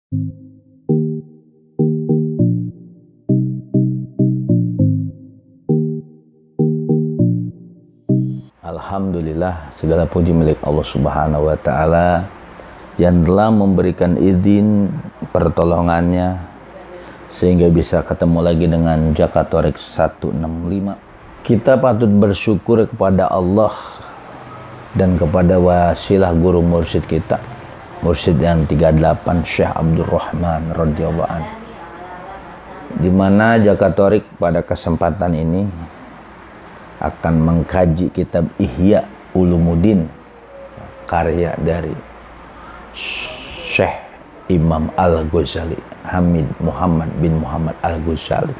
Alhamdulillah, segala puji milik Allah Subhanahu wa Ta'ala yang telah memberikan izin pertolongannya sehingga bisa ketemu lagi dengan Jakatorik 165. Kita patut bersyukur kepada Allah dan kepada wasilah guru mursyid kita, mursyid yang 38, Syekh Abdul Rahman radhiyallahu anhu, di mana Jakatorik pada kesempatan ini akan mengkaji kitab Ihya Ulumuddin, karya dari Syekh Imam Al-Ghazali, Hamid Muhammad bin Muhammad Al-Ghazali.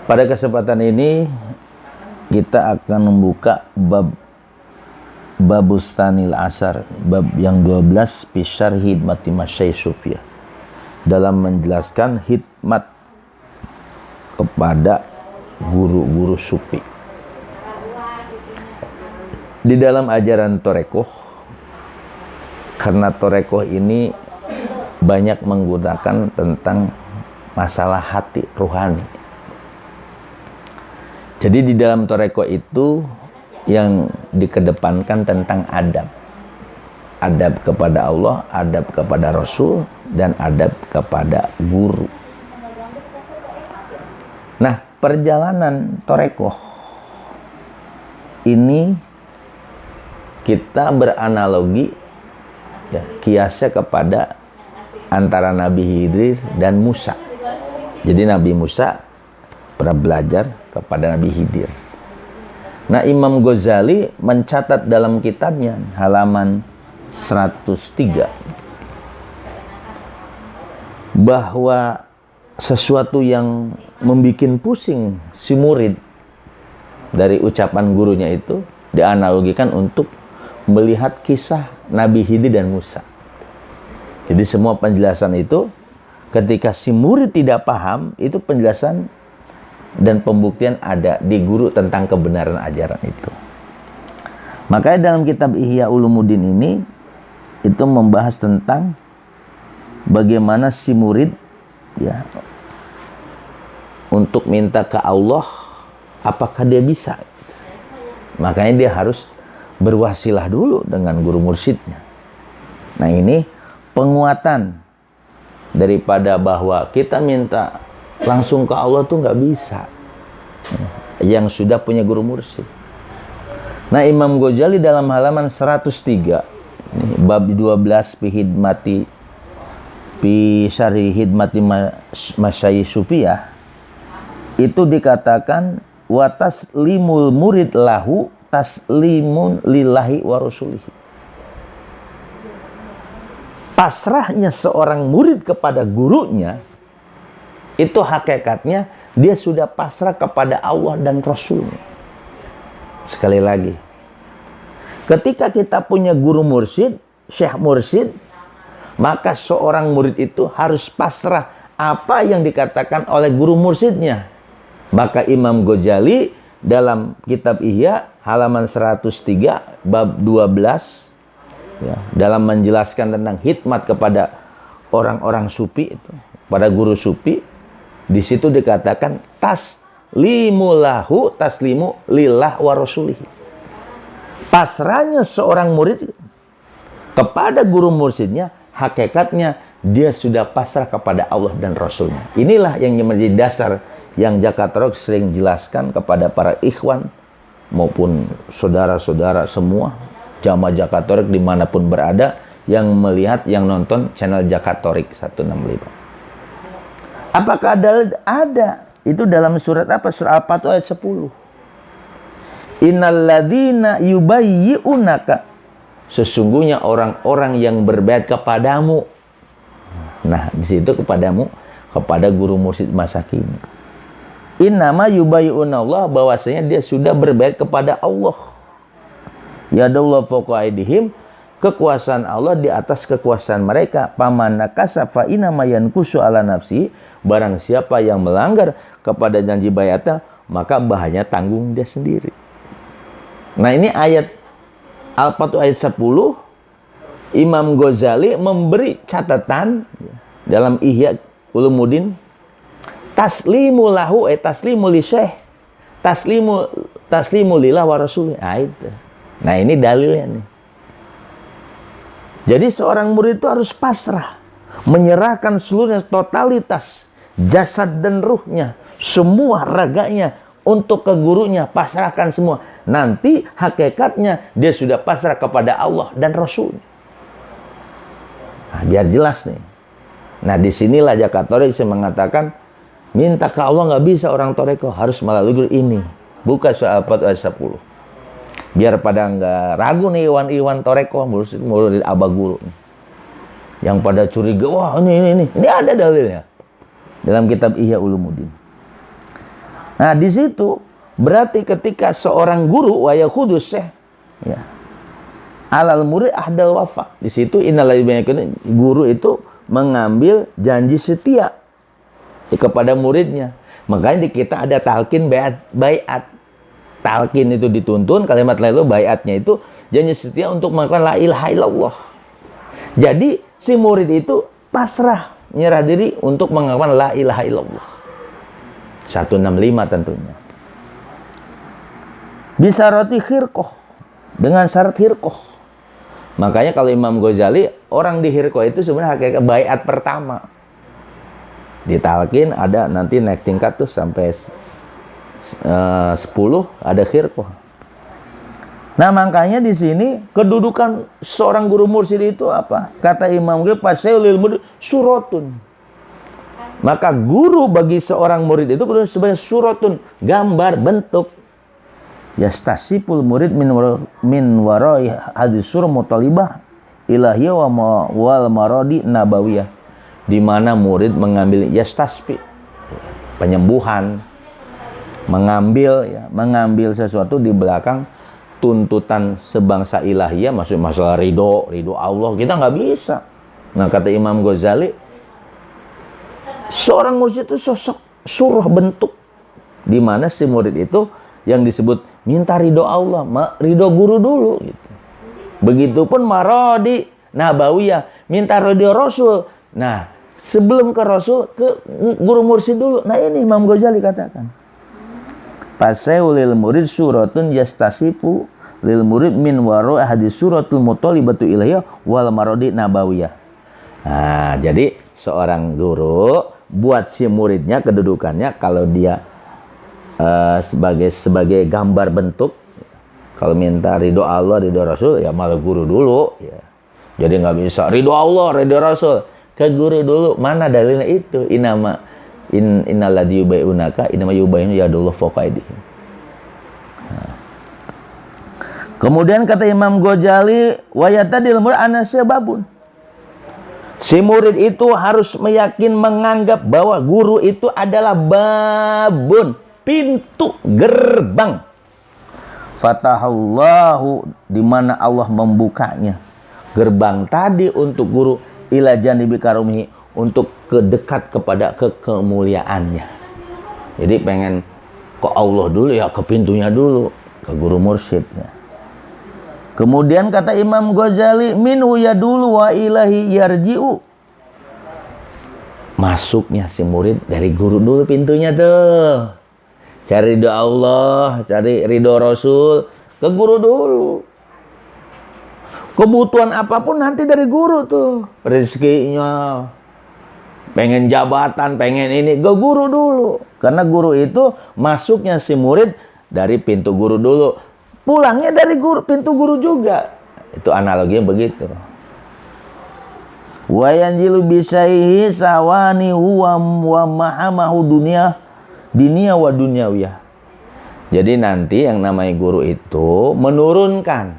Pada kesempatan ini kita akan membuka Babustanil Asar, bab yang 12, Pisar Hidmati Masyayikh Sufiyah, dalam menjelaskan hikmat kepada guru-guru sufi. Di dalam ajaran Torekoh, karena Torekoh ini banyak menggunakan tentang masalah hati ruhani. Jadi di dalam Torekoh itu yang dikedepankan tentang adab. Adab kepada Allah, adab kepada Rasul, dan adab kepada guru. Nah, perjalanan Torekoh ini kita beranalogi, ya, kiasnya kepada antara Nabi Khidir dan Musa. Jadi Nabi Musa pernah belajar kepada Nabi Khidir. Nah, Imam Ghazali mencatat dalam kitabnya halaman 103 bahwa sesuatu yang membuat pusing si murid dari ucapan gurunya itu dianalogikan untuk melihat kisah Nabi Khidir dan Musa. Jadi semua penjelasan itu ketika si murid tidak paham, itu penjelasan dan pembuktian ada di guru tentang kebenaran ajaran itu. Makanya dalam kitab Ihya Ulumuddin ini itu membahas tentang bagaimana si murid, ya, untuk minta ke Allah, apakah dia bisa? Makanya dia harus berwasilah dulu dengan guru mursyidnya. Nah, ini penguatan daripada bahwa kita minta langsung ke Allah tuh nggak bisa, yang sudah punya guru mursyid. Nah, Imam Ghazali dalam halaman 103, ini, bab 12, Pisari Hidmati Masyayikh Sufiyah, itu dikatakan wa taslimul murid lahu taslimun lillahi wa rasulihi. Pasrahnya seorang murid kepada gurunya itu hakikatnya dia sudah pasrah kepada Allah dan Rasulnya. Sekali lagi, ketika kita punya guru mursyid, syekh mursyid, maka seorang murid itu harus pasrah apa yang dikatakan oleh guru mursyidnya. Maka Imam Ghazali dalam kitab Ihya halaman 103 bab 12, ya, dalam menjelaskan tentang hikmat kepada orang-orang sufi itu, pada guru sufi, di situ dikatakan taslimu lahu taslimu lillah wa rasulihi. Pasrahnya seorang murid kepada guru mursyidnya, hakikatnya dia sudah pasrah kepada Allah dan Rasulnya. Inilah yang menjadi dasar yang Jakatorik sering jelaskan kepada para ikhwan maupun saudara-saudara semua jamaah Jakatorik dimanapun berada yang melihat, yang nonton channel Jakatorik 165. Apakah ada? Itu dalam surat apa? Surat Al-Fatihah ayat 10. Innalladzina yubayyi'unaka, sesungguhnya orang-orang yang berbaiat kepadamu. Nah, di situ kepadamu, kepada guru mursyid masa kini. Innama yubayyi'unallah, bahwasanya dia sudah berbaiat kepada Allah. Yadullah fawqa aydihim, kekuasaan Allah di atas kekuasaan mereka. Paman nakasa fa inama yankusu ala nafsi, barang siapa yang melanggar kepada janji baiatnya, maka bahaya tanggung dia sendiri. Nah, ini ayat Al-Fatihah ayat 10 Imam Ghazali memberi catatan dalam Ihya Ulumuddin, taslimu lahu taslimu li syekh, taslimu lillah wa rasulih. Nah ini dalilnya nih. Jadi seorang murid itu harus pasrah, menyerahkan seluruhnya, totalitas jasad dan ruhnya, semua raganya untuk ke gurunya, pasrahkan semua. Nanti hakikatnya dia sudah pasrah kepada Allah dan Rasul. Nah, biar jelas nih. Nah disinilah Jakatori bisa mengatakan, minta ke Allah nggak bisa orang toreko, harus melalui guru ini. Buka soal 4 ayat 10. Biar pada nggak ragu nih iwan toreko, murid abah guru. Yang pada curiga, wah ini ada dalilnya dalam kitab Ihya Ulumuddin. Nah di situ berarti ketika seorang guru waya kudus ya, alal murid ahdal wafa. Di situ guru itu mengambil janji setia kepada muridnya. Makanya di kita ada talqin baiat. Talqin itu dituntun, kalimat lalu baiatnya itu janji setia untuk melakukan la ilaha illallah. Jadi si murid itu pasrah, nyerah diri untuk melakukan la ilaha illallah. 165 tentunya. Bisa roti khirqoh, dengan syarat khirqoh. Makanya kalau Imam Ghazali, orang di khirqoh itu sebenarnya hakikat baiat pertama. Di talqin ada nanti naik tingkat tuh sampai 10 ada khirqoh. Nah makanya di sini kedudukan seorang guru mursyid itu apa? Kata Imam Ghazali, fasailul murid suratun. Maka guru bagi seorang murid itu sebagai suratun, gambar bentuk. Yastasipul murid min warai hadisur mutalibah ilahiyah wal maradi nabawiyah. Di mana murid mengambil yastaspi, penyembuhan, mengambil sesuatu di belakang tuntutan sebangsa ilahiyah, maksud masalah ridho Allah, kita nggak bisa. Nah kata Imam Ghazali, seorang murid itu sosok surah bentuk, di mana si murid itu yang disebut minta ridho Allah, ridho guru dulu gitu. Begitupun marodi nabawiyah, minta ridho Rasul. Nah sebelum ke Rasul, ke guru mursyid dulu. Nah ini Imam Ghazali katakan, fasailul murid suratun yastasifu lil murid min waro hadis suratul mutalibatu ilahiyah wal marodi nabawiyah. Nah jadi seorang guru buat si muridnya kedudukannya, kalau dia sebagai gambar bentuk, kalau minta ridho Allah, ridho Rasul, ya malah guru dulu ya. Jadi nggak bisa ridho Allah, ridho Rasul, ke guru dulu. Mana dalilnya itu? Innalladzi yubayyi'unaka innama yubayyinu yadullah fawqa aydihim. Kemudian kata Imam Ghazali, wa yatadil murid anasyababun. Si murid itu harus menganggap bahwa guru itu adalah babun, pintu gerbang. Fatahallahu, di mana Allah membukanya gerbang tadi untuk guru, ila janibi karumihi, untuk kedekat kepada kemuliaannya. Jadi pengen ke Allah dulu ya, ke pintunya dulu, ke guru mursyidnya. Kemudian kata Imam Ghazali, minhu yadulu wa ilahi yarji'u. Masuknya si murid dari guru dulu pintunya tuh. Cari ridho Allah, cari ridho Rasul, ke guru dulu. Kebutuhan apapun nanti dari guru tuh. Rezekinya, pengen jabatan, pengen ini, ke guru dulu. Karena guru itu masuknya si murid dari pintu guru dulu, pulangnya dari pintu guru juga. Itu analoginya begitu. Wa yanjilu bisaihi sawani huwa wa mahamahu dunia wa dunyawiyah. Jadi nanti yang namanya guru itu menurunkan,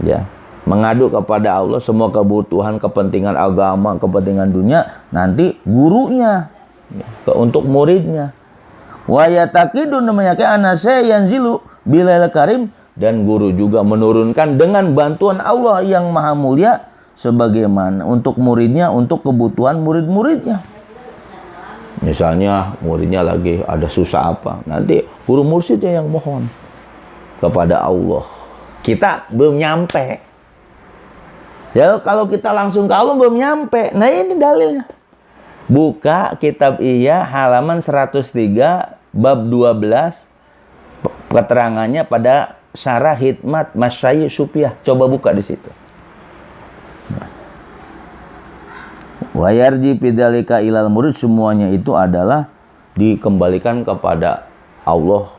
ya, mengadu kepada Allah semua kebutuhan, kepentingan agama, kepentingan dunia, nanti gurunya ya, untuk muridnya. Wa yataqidu namanya anase yanzilu bilal karim, dan guru juga menurunkan dengan bantuan Allah yang maha mulia sebagaimana untuk muridnya, untuk kebutuhan murid-muridnya. Misalnya muridnya lagi ada susah apa, nanti guru mursyidnya yang mohon kepada Allah. Kita belum nyampe, Ya kalau kita langsung ke Allah belum nyampe. Nah ini dalilnya. Buka kitab Ihya halaman 103 bab 12, keterangannya pada Syarah Hikmat Masyayikh Sufiyah. Coba buka di situ. Wa yarji bidzalika ilal murid, semuanya itu adalah dikembalikan kepada Allah.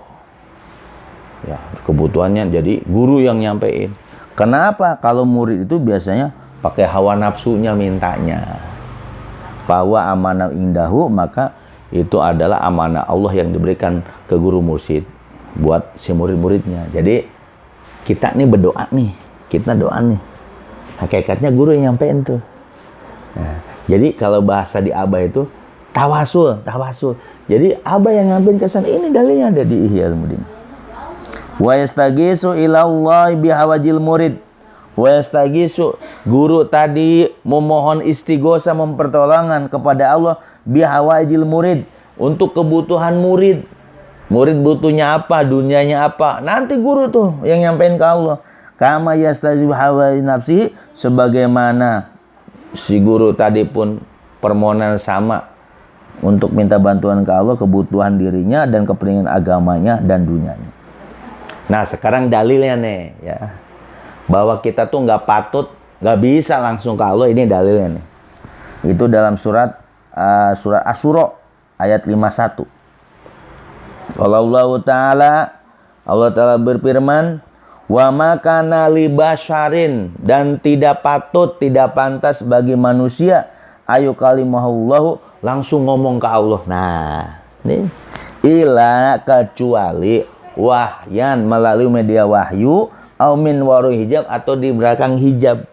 Ya, kebutuhannya jadi guru yang nyampein. Kenapa? Kalau murid itu biasanya pakai hawa nafsunya mintanya. Bahwa amanah indahu, maka itu adalah amanah Allah yang diberikan ke guru mursyid buat si murid-muridnya. Jadi kita nih berdoa nih, kita doa nih. Hakikatnya guru yang nyampein tuh. Nah, jadi kalau bahasa di Abah itu tawasul. Jadi Abah yang nyampein kesan ini, dalilnya ada di Ihya Ulumuddin. Wa yastagisu ilallahi bihawajil murid. Wa yastagisu, guru tadi memohon istighosa, mempertolongan kepada Allah bihawajil murid, untuk kebutuhan murid. Murid butuhnya apa, dunianya apa, nanti guru tuh yang nyampein ke Allah. Kama yastajibu hawa nafsi, sebagaimana si guru tadi pun permohonan sama untuk minta bantuan ke Allah, kebutuhan dirinya dan kepentingan agamanya dan dunianya. Nah sekarang dalilnya nih ya, bahwa kita tuh nggak patut, nggak bisa langsung ke Allah. Ini dalilnya nih. Itu dalam surat Asy-Syura ayat 51. Allah Ta'ala berfirman, wa makana li basyarin, dan tidak patut, tidak pantas bagi manusia ayu kalimahullahu, langsung ngomong ke Allah. Nah ini ila, kecuali wahyan, melalui media wahyu, au min waru hijab, atau di belakang hijab,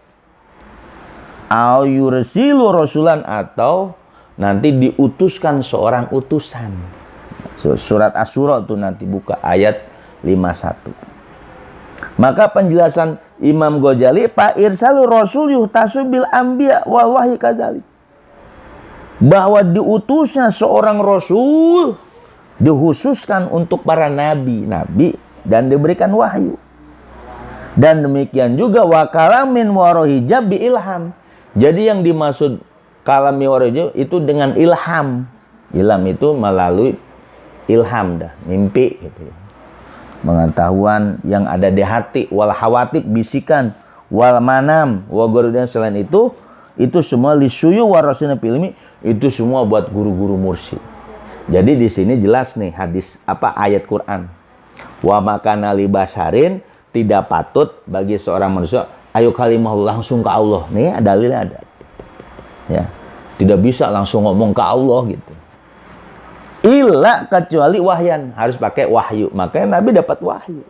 au yursilu rasulan, atau nanti diutuskan seorang utusan. Surat Asy-Syura itu nanti buka ayat 51. Maka penjelasan Imam Ghazali, fa irsalu rasul yuhtasu bil anbiya wal wahyi kadzalik, bahwa diutusnya seorang rasul dikhususkan untuk para nabi dan diberikan wahyu. Dan demikian juga wa kalamin waro hijab bi ilham. Jadi yang dimaksud kalam waro hijab itu dengan ilham. Ilham itu melalui ilham dah, mimpi gitu. Pengetahuan yang ada di hati, wal hawatik, bisikan, wal manam, wa ghairudin, selain itu semua lisyuyu warasina filmi, itu semua buat guru-guru mursyid. Jadi di sini jelas nih hadis ayat Quran. Wa makana li basharin, tidak patut bagi seorang manusia ayo kalimah langsung ke Allah. Nih dalilnya ada. Ya. Tidak bisa langsung ngomong ke Allah gitu. Illa, kecuali wahyan, harus pakai wahyu. Makanya Nabi dapat wahyu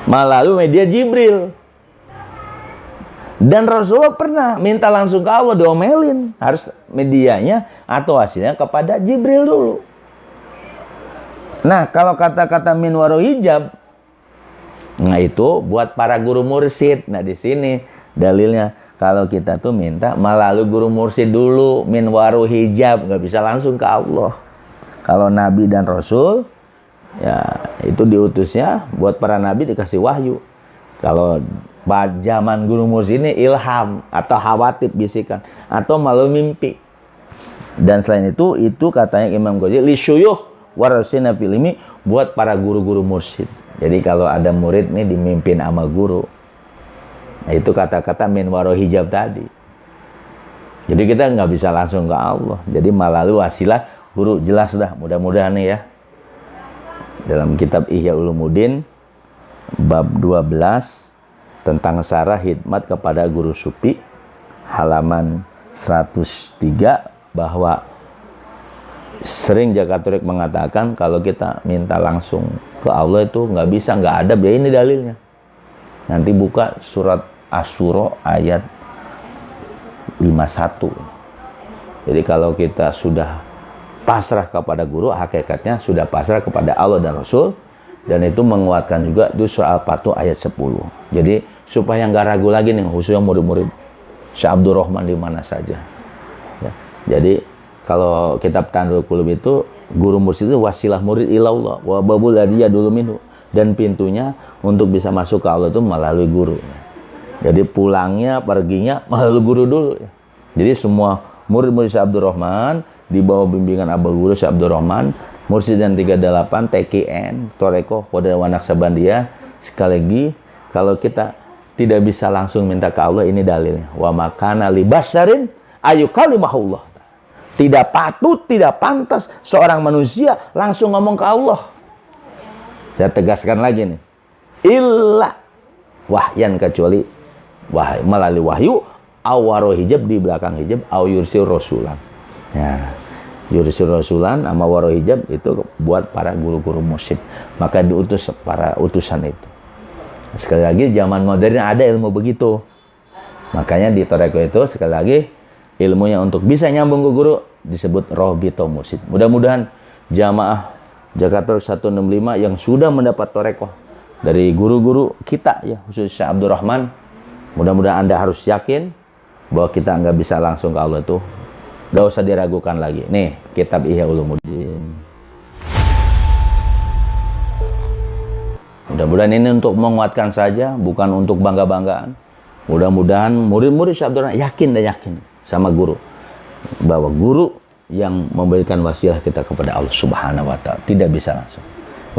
melalui media Jibril. Dan Rasulullah pernah minta langsung ke Allah, diomelin. Harus medianya atau hasilnya kepada Jibril dulu. Nah, kalau kata-kata min waru hijab, nah itu buat para guru mursyid. Nah, di sini dalilnya kalau kita tuh minta melalui guru mursyid dulu, min waru hijab, nggak bisa langsung ke Allah. Kalau Nabi dan Rasul, ya itu diutusnya buat para Nabi dikasih wahyu. Kalau zaman guru mursyid ini ilham atau hawatib, bisikan, atau melalui mimpi. Dan selain itu katanya Imam Ghazali, li syuyukh warasina fil ilmi, buat para guru-guru mursyid. Jadi kalau ada murid nih dimimpin sama guru, nah itu kata-kata min waro hijab tadi. Jadi kita nggak bisa langsung ke Allah. Jadi melalui wasilah guru, jelas dah, mudah-mudahan nih ya. Dalam kitab Ihya Ulumuddin bab 12 tentang syarah hikmat kepada guru sufi halaman 103, bahwa sering Jakaturek mengatakan kalau kita minta langsung ke Allah itu nggak bisa, nggak ada. Ya ini dalilnya. Nanti buka surat Asy-Syura ayat 51. Jadi kalau kita sudah pasrah kepada guru, hakikatnya sudah pasrah kepada Allah dan Rasul. Dan itu menguatkan juga di surah Al-Fatih ayat 10. Jadi supaya nggak ragu lagi nih, khususnya murid-murid Syekh Abdul Rahman di mana saja ya. Jadi kalau kitab Tandul Qulub itu guru mursyid itu wasilah murid ilallah wa babul ladiyya dulu minhu, dan pintunya untuk bisa masuk ke Allah itu melalui guru. Jadi pulangnya, perginya, mahal guru dulu. Jadi semua murid-murid Syekh Abdurrahman di bawah bimbingan Abah Guru Syekh Abdurrahman, Mursyid dan 38, TKN, Toreko, Kodawa Naksabandia. Sekali lagi, kalau kita tidak bisa langsung minta ke Allah, ini dalilnya. Wa makana li basyarin ayu kalimahullah. Tidak patut, tidak pantas seorang manusia langsung ngomong ke Allah. Saya tegaskan lagi nih. Illa wahyan, kecuali wahyu, melalui wahyu, awaro hijab, di belakang hijab, aw yursil rasulan. Ya, yursil rasulan sama waro hijab itu buat para guru-guru mursyid. Maka diutus para utusan itu. Sekali lagi, zaman modern ada ilmu begitu. Makanya di Toreko itu sekali lagi ilmunya untuk bisa nyambung ke guru disebut Rohbito Mursyid. Mudah-mudahan jamaah Jakarta 165 yang sudah mendapat Toreko dari guru-guru kita, ya khusus Syekh Abdurrahman, mudah-mudahan Anda harus yakin bahwa kita nggak bisa langsung ke Allah itu. Nggak usah diragukan lagi. Nih, kitab Ihya Ulumuddin. Mudah-mudahan ini untuk menguatkan saja, bukan untuk bangga-banggaan. Mudah-mudahan murid-murid Syekh Abdurrahman yakin sama guru, bahwa guru yang memberikan wasilah kita kepada Allah Subhanahu wa Ta'ala tidak bisa langsung.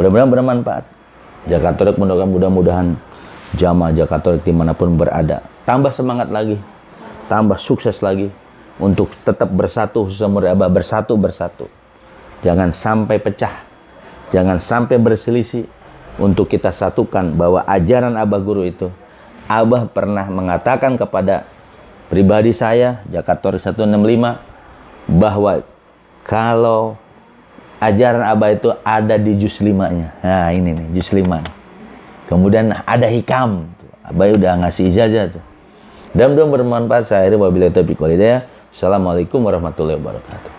Mudah-mudahan bermanfaat. Jakarta mudah-mudahan jamaah Jakarta dimanapun berada tambah semangat lagi, tambah sukses lagi untuk tetap bersatu, semua bersatu. Jangan sampai pecah, jangan sampai berselisih. Untuk kita satukan bahwa ajaran Abah Guru itu, Abah pernah mengatakan kepada pribadi saya, Jakarta 165, bahwa kalau ajaran Abah itu ada di juz 5-nya. Nah ini nih, juz 5. Kemudian ada hikam. Abah udah ngasih ijazah tuh. Dan bermanfaat. Saya wabillahi taufiq wal hidayah. Assalamualaikum warahmatullahi wabarakatuh.